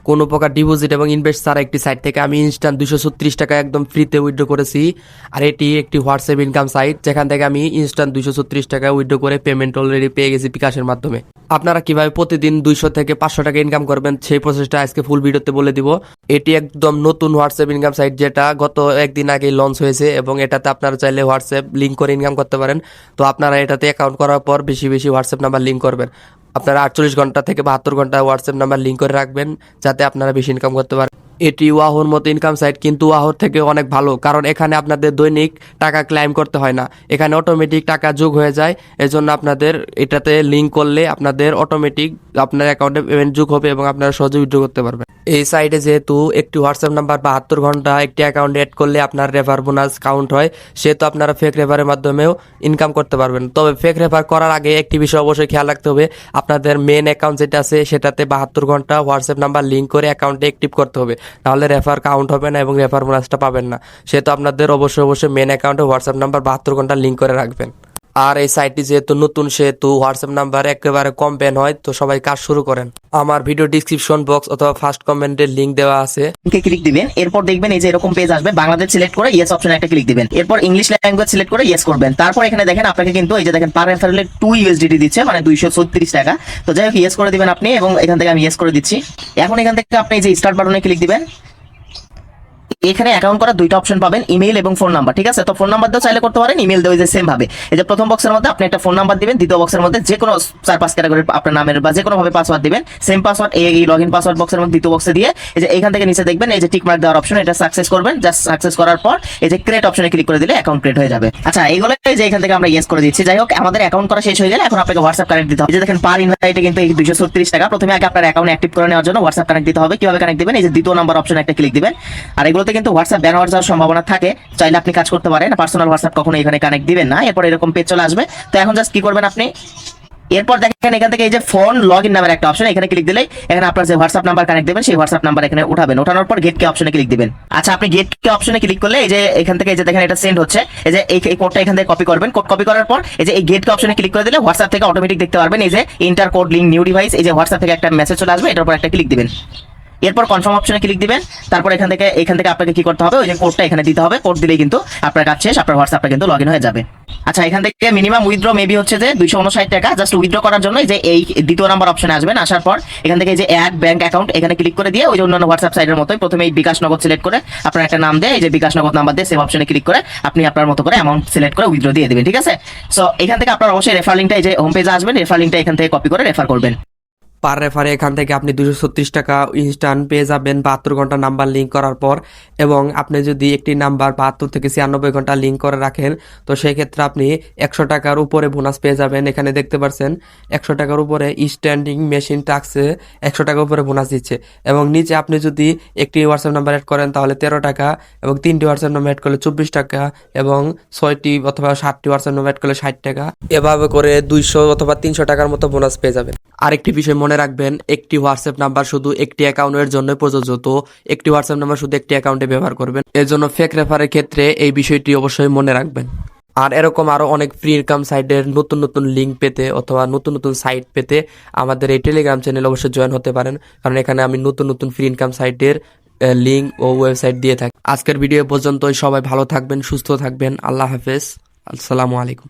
কোনো প্রকার ডিপোজিট এবং ইনভেস্ট ছাড়া একটি সাইট থেকে আমি ইনস্ট্যান্ট 236 টাকা একদম ফ্রিতে উইথড্র করেছি। আর এটি একটি হোয়াটসঅ্যাপ ইনকাম সাইট, যেখান থেকে আমি ইনস্ট্যান্ট 236 টাকা উইথড্র করে পেমেন্ট অলরেডি পেয়ে গেছি বিকাশের মাধ্যমে। আপনারা কিভাবে প্রতিদিন 200 থেকে 500 টাকা ইনকাম করবেন সেই প্রসেসটা আজকে ফুল ভিডিওতে বলে দিব। এটি একদম নতুন হোয়াটসঅ্যাপ ইনকাম সাইট, যেটা গত একদিন আগে লঞ্চ হয়েছে এবং এটাতে আপনারা চাইলে হোয়াটসঅ্যাপ লিঙ্ক করে ইনকাম করতে পারেন। তো আপনারা এটাতে অ্যাকাউন্ট করার পর বেশি বেশি হোয়াটসঅ্যাপ নাম্বার লিঙ্ক করবেন। আপনারা 48 ঘন্টা থেকে 72 ঘন্টা হোয়াটসঅ্যাপ নাম্বার লিঙ্ক করে রাখবেন, যাতে আপনারা বেশি ইনকাম করতে পারেন। এটি ওয়াহোর মতো ইনকাম সাইট, কিন্তু ওয়াহোর থেকে অনেক ভালো, কারণ এখানে আপনাদের দৈনিক টাকা ক্লাইম করতে হয় না, এখানে অটোমেটিক টাকা যোগ হয়ে যায়। এজন্য আপনাদের এটাতে লিঙ্ক করলে আপনাদের অটোমেটিক আপনার অ্যাকাউন্টে পেমেন্ট যোগ হবে এবং আপনারা সহজে উইথড্র করতে পারবেন। এই সাইটে যেহেতু একটি হোয়াটসঅ্যাপ নাম্বার 72 ঘন্টা একটি অ্যাকাউন্টে অ্যাড করলে আপনার রেফার বোনাস কাউন্ট হয়, সেহেতু আপনারা ফেক রেফারের মাধ্যমেও ইনকাম করতে পারবেন। তবে ফেক রেফার করার আগে একটি বিষয় অবশ্যই খেয়াল রাখতে হবে, আপনাদের মেন অ্যাকাউন্ট যেটা আছে সেটাতে 72 ঘন্টা হোয়াটসঅ্যাপ নাম্বার লিঙ্ক করে অ্যাকাউন্টে অ্যাক্টিভ করতে হবে, নাহলে রেফার কাউন্ট হবে না এবং রেফার বোনাসটা পাবেন না। সেহেতু আপনাদের অবশ্যই মেন অ্যাকাউন্টে হোয়াটসঅ্যাপ নাম্বার 72 ঘন্টা লিঙ্ক করে রাখবেন। আর এই সাইটটি যেহেতু নতুন, সেহেতু হোয়াটসঅ্যাপ নাম্বার একেবারে কম ব্যান হয়। তো সবাই কাজ শুরু করেন। আমার ভিডিও ডিসক্রিপশন বক্স অথবা ফার্স্ট কমেন্টের লিঙ্ক দেওয়া আছে, ক্লিক দিবেন। এরপর দেখবেন এই যে এরকম পেজ আসবে, বাংলাদেশ সিলেক্ট করে ইয়েস অপশনে একটা ক্লিক দিবেন। এরপর ইংলিশ ল্যাঙ্গুয়েজ সিলেক্ট করে ইয়েস করবেন। তারপর এখানে দেখেন আপনাকে কিন্তু এই যে দেখেন পার রেফারেলে 2 USDT দিচ্ছে, মানে 236 টাকা। তো যাই হোক ইয়েস করে দিবেন আপনি, এবং এখান থেকে আমি ইয়েস করে দিচ্ছি। এখন এখান থেকে আপনি এই যে স্টার্ট বাটনে ক্লিক দিবেন। এখানে অ্যাকাউন্ট করার দুইটা অপশন পাবেন, ইমেইল এবং ফোন নাম্বার। ঠিক আছে, তো ফোন নাম্বার দিয়েও চাইলে করতে পারেন, ইমেল দিয়েও যে সেম ভাবে। এই যে প্রথম বক্সের মধ্যে আপনি একটা ফোন নাম্বার দিবেন, দ্বিতীয় বক্সের মধ্যে যে কোনো 4-5 ক্যাটাগরির আপনার নামের বা যে কোনো ভাবে পাসওয়ার্ড দিবেন, সেম পাসওয়ার্ড এই লগইন পাসওয়ার্ড বক্সের মধ্যে দ্বিতীয় বক্সে দিয়ে এই যে এখান থেকে নিচে দেখবেন এই যে টিক মার্ক দেওয়ার অপশন, এটা সাকসেস করবেন। জাস্ট সাকসেস করার পর এই যে ক্রিয়েট অপশনে ক্লিক করে দিলে অ্যাকাউন্ট ক্রিয়েট হয়ে যাবে। আচ্ছা, এইগুলো এই যে এখান থেকে আমরা ইয়েস করে দিচ্ছি। যাই হোক, আমাদের অ্যাকাউন্ট করা শেষ হয়ে গেলে এখন আপনাকে হোয়াটসঅ্যাপ কানেক্ট দিতে হবে। এই যে দেখেন পার ইনভাইটে কিন্তু এই 236 টাকা। প্রথমে আগে আপনার অ্যাকাউন্ট অ্যাক্টিভ করে নেওয়ার জন্য হোয়াটসঅ্যাপ কানেক্ট দিতে হবে। কিভাবে কানেক্ট দিবেন, এই যে দ্বিতীয় নাম্বার অপশনে একটা ক্লিক দিবেন। আর এগুলোতে কিন্তু হোয়াটসঅ্যাপ ব্যান হওয়ার সম্ভাবনা থাকে, চাইলে আপনি কাজ করতে পারেন। পার্সোনাল হোয়াটসঅ্যাপ কখনো এখানে কানেক্ট দিবেন না, এরপর এরকম পেজ চলে আসবে। তো এখন জাস্ট কি করবেন আপনি, এরপর দেখেন এখান থেকে এই যে ফোন লগইন নামের একটা অপশন, এখানে ক্লিক দিলেই এখানে আপনার যে হোয়াটসঅ্যাপ নাম্বার কানেক্ট দিবেন সেই হোয়াটসঅ্যাপ নাম্বার এখানে উঠাবেন। ওঠানোর পর গেট কে অপশনে ক্লিক দিবেন। আচ্ছা, আপনি গেট কে অপশনে ক্লিক করলে এই যে এখান থেকে এই যে দেখেন এটা সেন্ড হচ্ছে, এই যে এই কোডটা এখান থেকে কপি করবেন। কোড কপি করার পর এই যে এই গেট কে অপশনে ক্লিক করে দিলে হোয়াটসঅ্যাপ থেকে অটোমেটিক দেখতে পারবেন এই যে inter code link new device, এই যে হোয়াটসঅ্যাপ থেকে একটা মেসেজ চলে আসবে, এটার উপর একটা ক্লিক দিবেন। এরপর কনফার্ম অপশনে ক্লিক দিবেন। তারপর এখান থেকে আপনাকে কি করতে হবে, ওই যে কোডটা এখানে দিতে হবে। কোড দিলেই কিন্তু আপনার কাজ শেষ, আপনার হোয়াটসঅ্যাপটা কিন্তু লগইন হয়ে যাবে। আচ্ছা, এখান থেকে মিনিমাম উইথড্র মেবি হচ্ছে যে 259 টাকা। জাস্ট উইথড্র করার জন্য যে এই দ্বিতীয় নাম্বার অপশনে আসবেন। আসার পর এখান থেকে যে অ্যাড ব্যাংক অ্যাকাউন্ট এখানে ক্লিক করে দিয়ে ওই যে অন্যান্য হোয়াটসঅ্যাপ সাইটের মতোই প্রথমে এই বিকাশ নগদ সিলেক্ট করে আপনার একটা নাম দিয়ে এই যে বিকাশ নগদ নাম্বার দিয়ে সেভ অপশনে ক্লিক করে আপনি আপনার মতো করে অ্যামাউন্ট সিলেক্ট করে উইথড্র দিয়ে দিবেন। ঠিক আছে, সো এখান থেকে আপনার অবশ্যই রেফার লিঙ্কটা এই যে হোম পেজে আসবেন, রেফার লিঙ্কটা এখান থেকে কপি করে রেফার করবেন। পার রেফারে এখান থেকে আপনি 236 টাকা ইনস্ট্যান্ট পেয়ে যাবেন 72 ঘন্টা নাম্বার লিঙ্ক করার পর। এবং আপনি যদি একটি নাম্বার 72 থেকে 96 ঘন্টা লিঙ্ক করে রাখেন, তো সেই ক্ষেত্রে আপনি 100 টাকার উপরে বোনাস পেয়ে যাবেন। এখানে দেখতে পাচ্ছেন 100 টাকার উপরে স্ট্যান্ডিং মেশিন টাক্সে 100 টাকার উপরে বোনাস দিচ্ছে। এবং নিচে আপনি যদি একটি হোয়াটসঅ্যাপ নাম্বার অ্যাড করেন তাহলে 13 টাকা, এবং 3টি হোয়াটসঅ্যাপ নাম্বার অ্যাড করলে 24 টাকা, এবং 6টি অথবা 7টি হোয়াটসঅ্যাপ নাম্বার অ্যাড করলে 60 টাকা। এভাবে করে 200 অথবা 300 টাকার মতো বোনাস পেয়ে যাবেন। আরেকটি বিষয় মনে রাখবেন, একটি হোয়াটসঅ্যাপ নাম্বার শুধু একটি অ্যাকাউন্টের জন্য প্রযোজ্য। তো একটি হোয়াটসঅ্যাপ নাম্বার শুধু একটি অ্যাকাউন্টে ব্যবহার করবেন, এর জন্য ফেক রেফারের ক্ষেত্রে এই বিষয়টি অবশ্যই মনে রাখবেন। আর এরকম আরো অনেক ফ্রি ইনকাম সাইটের নতুন লিঙ্ক পেতে অথবা নতুন সাইট পেতে আমাদের এই টেলিগ্রাম চ্যানেল অবশ্যই জয়েন হতে পারেন, কারণ এখানে আমি নতুন ফ্রি ইনকাম সাইটের লিঙ্ক ও ওয়েবসাইট দিয়ে থাকি। আজকের ভিডিও পর্যন্তই। সবাই ভালো থাকবেন, সুস্থ থাকবেন। আল্লাহ হাফেজ, আসসালামু আলাইকুম।